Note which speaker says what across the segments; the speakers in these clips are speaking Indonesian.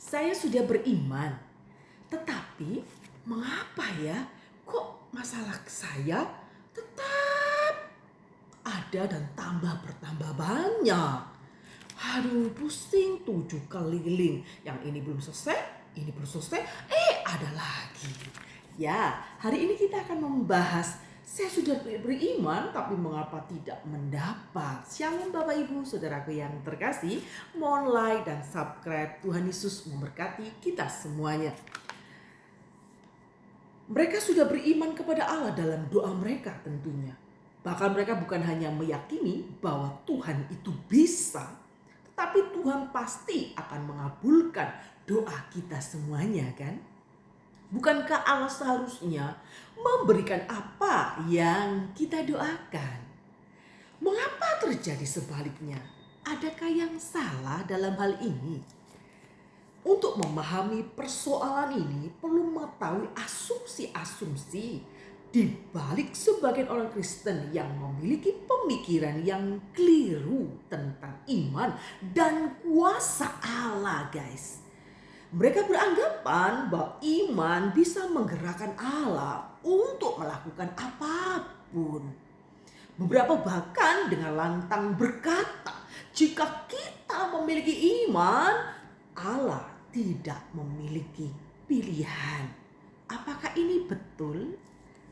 Speaker 1: Saya sudah beriman, tetapi mengapa ya kok masalah saya tetap ada dan bertambah banyak. Aduh, pusing 7 keliling. Yang ini belum selesai, ini belum selesai, ada lagi. Ya, hari ini kita akan membahas saya sudah beriman tapi mengapa tidak mendapat. Shalom Bapak Ibu Saudaraku yang terkasih, mohon like dan subscribe. Tuhan Yesus memberkati kita semuanya. Mereka sudah beriman kepada Allah dalam doa mereka tentunya. Bahkan mereka bukan hanya meyakini bahwa Tuhan itu bisa, tetapi Tuhan pasti akan mengabulkan doa kita semuanya kan? Bukankah Allah seharusnya memberikan apa yang kita doakan? Mengapa terjadi sebaliknya? Adakah yang salah dalam hal ini? Untuk memahami persoalan ini perlu mengetahui asumsi-asumsi di balik sebagian orang Kristen yang memiliki pemikiran yang keliru tentang iman dan kuasa Allah, guys. Mereka beranggapan bahwa iman bisa menggerakkan Allah untuk melakukan apapun. Beberapa bahkan dengan lantang berkata, jika kita memiliki iman, Allah tidak memiliki pilihan. Apakah ini betul?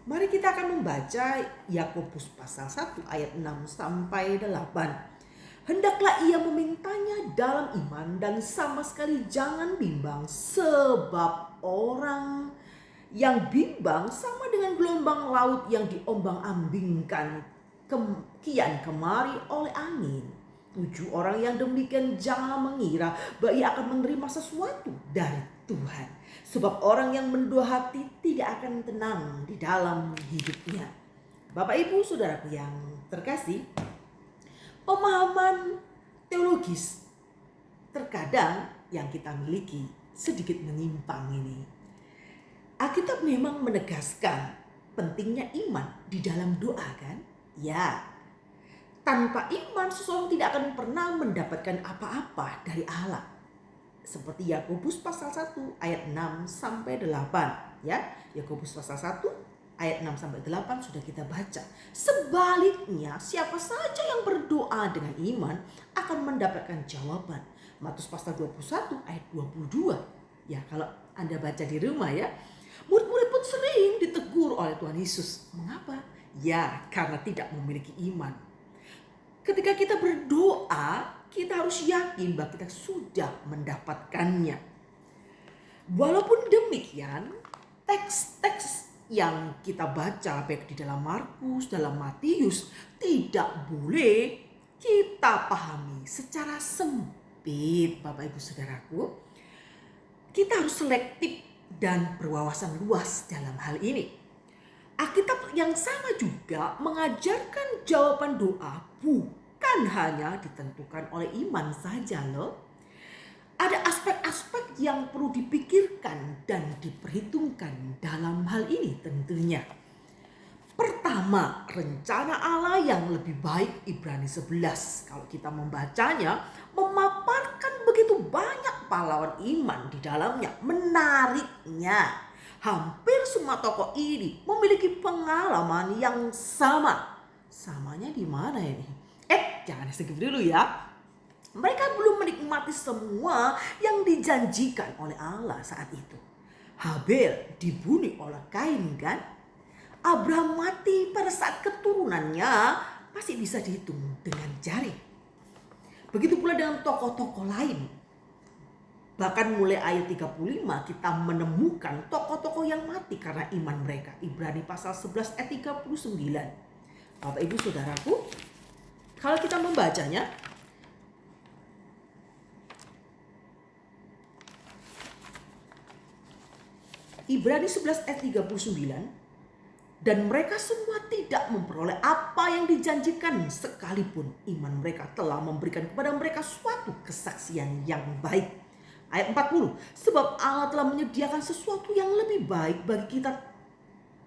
Speaker 1: Mari kita akan membaca Yakobus pasal 1 ayat 6 sampai 8. Hendaklah ia memintanya dalam iman dan sama sekali jangan bimbang, sebab orang yang bimbang sama dengan gelombang laut yang diombang-ambingkan kian kemari oleh angin. 7 orang yang demikian janganlah mengira bahwa ia akan menerima sesuatu dari Tuhan. Sebab orang yang mendua hati tidak akan tenang di dalam hidupnya. Bapak Ibu Saudaraku yang terkasih, pemahaman teologis terkadang yang kita miliki sedikit menyimpang ini. Alkitab memang menegaskan pentingnya iman di dalam doa kan? Ya, tanpa iman seseorang tidak akan pernah mendapatkan apa-apa dari Allah. Seperti Yakobus pasal 1 ayat 6 sampai 8 ya. Yakobus pasal 1 ayat 6 sampai 8 sudah kita baca. Sebaliknya, siapa saja yang berdoa dengan iman akan mendapatkan jawaban. Matius pasal 21 ayat 22. Ya, kalau Anda baca di rumah ya. Murid-murid pun sering ditegur oleh Tuhan Yesus. Mengapa? Ya, karena tidak memiliki iman. Ketika kita berdoa, kita harus yakin bahwa kita sudah mendapatkannya. Walaupun demikian, teks-teks yang kita baca baik di dalam Markus, dalam Matius tidak boleh kita pahami secara sempit, Bapak Ibu Saudaraku. Kita harus selektif dan berwawasan luas dalam hal ini. Alkitab yang sama juga mengajarkan jawaban doa bukan hanya ditentukan oleh iman saja loh. Ada aspek-aspek yang perlu dipikirkan dan diperhitungkan dalam hal ini tentunya. Pertama, rencana Allah yang lebih baik. Ibrani 11 kalau kita membacanya memaparkan begitu banyak pahlawan iman di dalamnya. Menariknya, hampir semua tokoh ini memiliki pengalaman yang sama. Samanya di mana ini? Jangan skip dulu ya. Mereka belum menikmati semua yang dijanjikan oleh Allah saat itu. Habel dibunuh oleh Kain kan? Abraham mati pada saat keturunannya masih bisa dihitung dengan jari. Begitu pula dengan tokoh-tokoh lain. Bahkan mulai ayat 35 kita menemukan tokoh-tokoh yang mati karena iman mereka. Ibrani pasal 11 ayat 39. Bapak Ibu Saudaraku, kalau kita membacanya, Ibrani 11 ayat 39, dan mereka semua tidak memperoleh apa yang dijanjikan sekalipun iman mereka telah memberikan kepada mereka suatu kesaksian yang baik. Ayat 40, sebab Allah telah menyediakan sesuatu yang lebih baik bagi kita.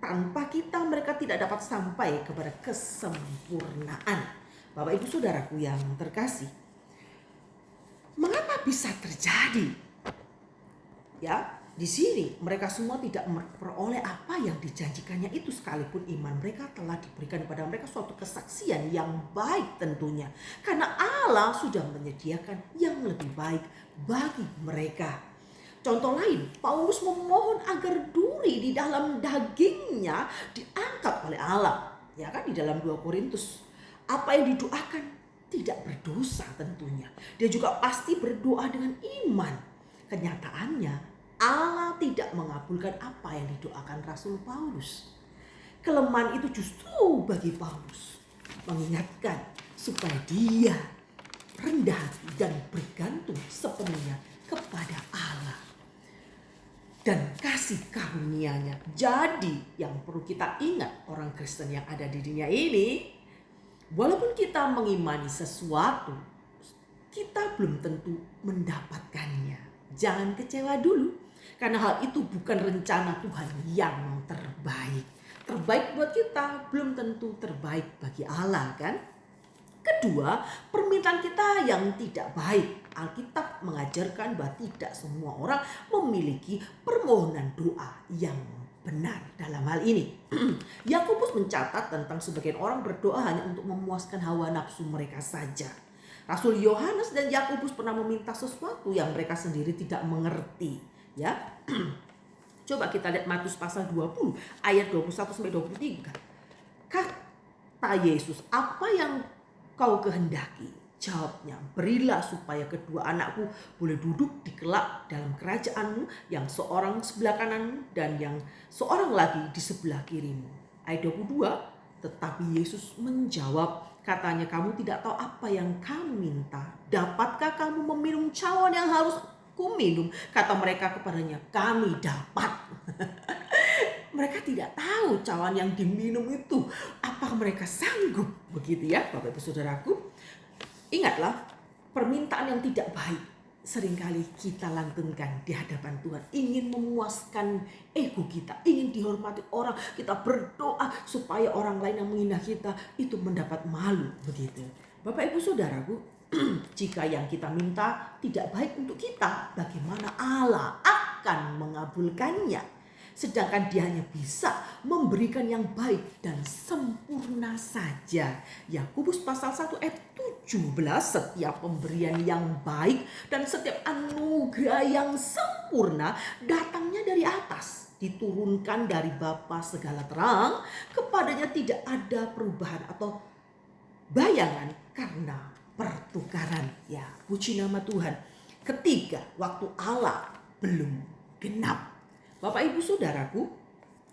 Speaker 1: Tanpa kita mereka tidak dapat sampai kepada kesempurnaan. Bapak Ibu Saudaraku yang terkasih, mengapa bisa terjadi? Ya, di sini mereka semua tidak memperoleh apa yang dijanjikannya itu, sekalipun iman mereka telah diberikan kepada mereka suatu kesaksian yang baik tentunya. Karena Allah sudah menyediakan yang lebih baik bagi mereka. Contoh lain, Paulus memohon agar duri di dalam dagingnya diangkat oleh Allah. Ya kan, di dalam 2 Korintus. Apa yang didoakan tidak berdosa tentunya. Dia juga pasti berdoa dengan iman. Kenyataannya Allah tidak mengabulkan apa yang didoakan Rasul Paulus. Kelemahan itu justru bagi Paulus mengingatkan supaya dia rendah hati dan bergantung sepenuhnya kepada Allah dan kasih karunia-Nya. Jadi yang perlu kita ingat orang Kristen yang ada di dunia ini, walaupun kita mengimani sesuatu, kita belum tentu mendapatkannya. Jangan kecewa dulu, karena hal itu bukan rencana Tuhan yang terbaik. Terbaik buat kita belum tentu terbaik bagi Allah, kan? Kedua, permintaan kita yang tidak baik. Alkitab mengajarkan bahwa tidak semua orang memiliki permohonan doa yang benar dalam hal ini. Yakobus mencatat tentang sebagian orang berdoa hanya untuk memuaskan hawa nafsu mereka saja. Rasul Yohanes dan Yakobus pernah meminta sesuatu yang mereka sendiri tidak mengerti, ya. Coba kita lihat Matius pasal 20 ayat 21 sampai 23. Kata Yesus, "Apa yang kau kehendaki?" Jawabnya, "Berilah supaya kedua anakku boleh duduk di kelak dalam kerajaanmu, yang seorang sebelah kananmu dan yang seorang lagi di sebelah kirimu." Ayat 22, tetapi Yesus menjawab, katanya, "Kamu tidak tahu apa yang kamu minta. Dapatkah kamu meminum cawan yang harus ku minum?" Kata mereka kepadanya, "Kami dapat." Mereka tidak tahu cawan yang diminum itu, apakah mereka sanggup. Begitu ya Bapak Ibu Saudaraku. Ingatlah, permintaan yang tidak baik seringkali kita lantunkan di hadapan Tuhan. Ingin memuaskan ego kita, ingin dihormati orang. Kita berdoa supaya orang lain yang menghina kita itu mendapat malu. Begitu. Bapak Ibu Saudaraku, jika yang kita minta tidak baik untuk kita, bagaimana Allah akan mengabulkannya? Sedangkan Dia hanya bisa memberikan yang baik dan sempurna saja. Yakobus pasal 1 ayat 17, setiap pemberian yang baik dan setiap anugerah yang sempurna datangnya dari atas, diturunkan dari Bapa segala terang, kepadanya tidak ada perubahan atau bayangan karena pertukaran. Ya, puji nama Tuhan. Ketiga, waktu Allah belum genap. Bapak Ibu Saudaraku,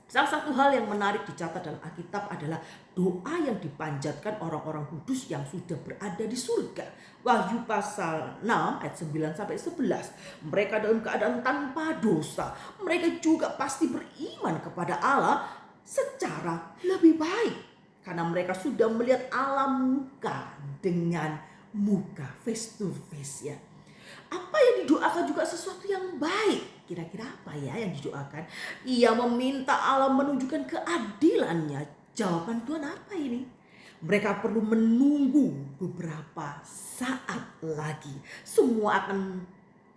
Speaker 1: salah satu hal yang menarik dicatat dalam Alkitab adalah doa yang dipanjatkan orang-orang kudus yang sudah berada di surga. Wahyu pasal 6 ayat 9 sampai 11. Mereka dalam keadaan tanpa dosa. Mereka juga pasti beriman kepada Allah secara lebih baik, karena mereka sudah melihat Allah muka dengan muka, face to face, ya. Apa yang didoakan juga sesuatu yang baik. Kira-kira apa ya yang didoakan? Ia meminta Allah menunjukkan keadilannya. Jawaban Tuhan apa ini? Mereka perlu menunggu beberapa saat lagi. Semua akan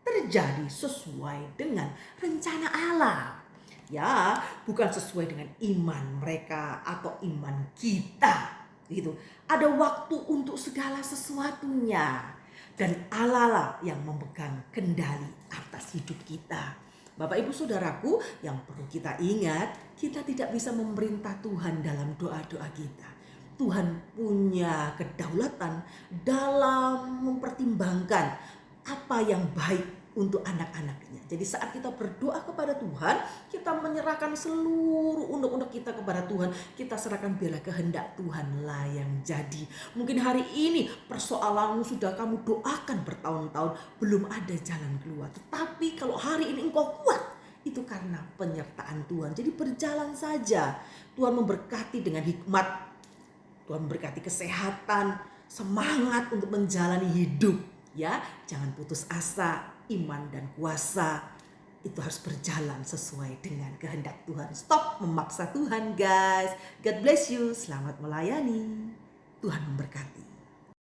Speaker 1: terjadi sesuai dengan rencana Allah. Ya, bukan sesuai dengan iman mereka atau iman kita. Gitu. Ada waktu untuk segala sesuatunya. Dan Allah lah yang memegang kendali atas hidup kita. Bapak Ibu Saudaraku, yang perlu kita ingat, kita tidak bisa memerintah Tuhan dalam doa-doa kita. Tuhan punya kedaulatan dalam mempertimbangkan apa yang baik untuk anak-anaknya. Jadi saat kita berdoa kepada Tuhan, kita menyerahkan seluruh undang-undang kita kepada Tuhan. Kita serahkan biarlah kehendak Tuhan lah yang jadi. Mungkin hari ini persoalanmu sudah kamu doakan bertahun-tahun, belum ada jalan keluar. Tetapi kalau hari ini engkau kuat, itu karena penyertaan Tuhan. Jadi berjalan saja. Tuhan memberkati dengan hikmat. Tuhan memberkati kesehatan, semangat untuk menjalani hidup. Ya, jangan putus asa. Iman dan kuasa itu harus berjalan sesuai dengan kehendak Tuhan. Stop memaksa Tuhan, guys. God bless you. Selamat melayani. Tuhan memberkati.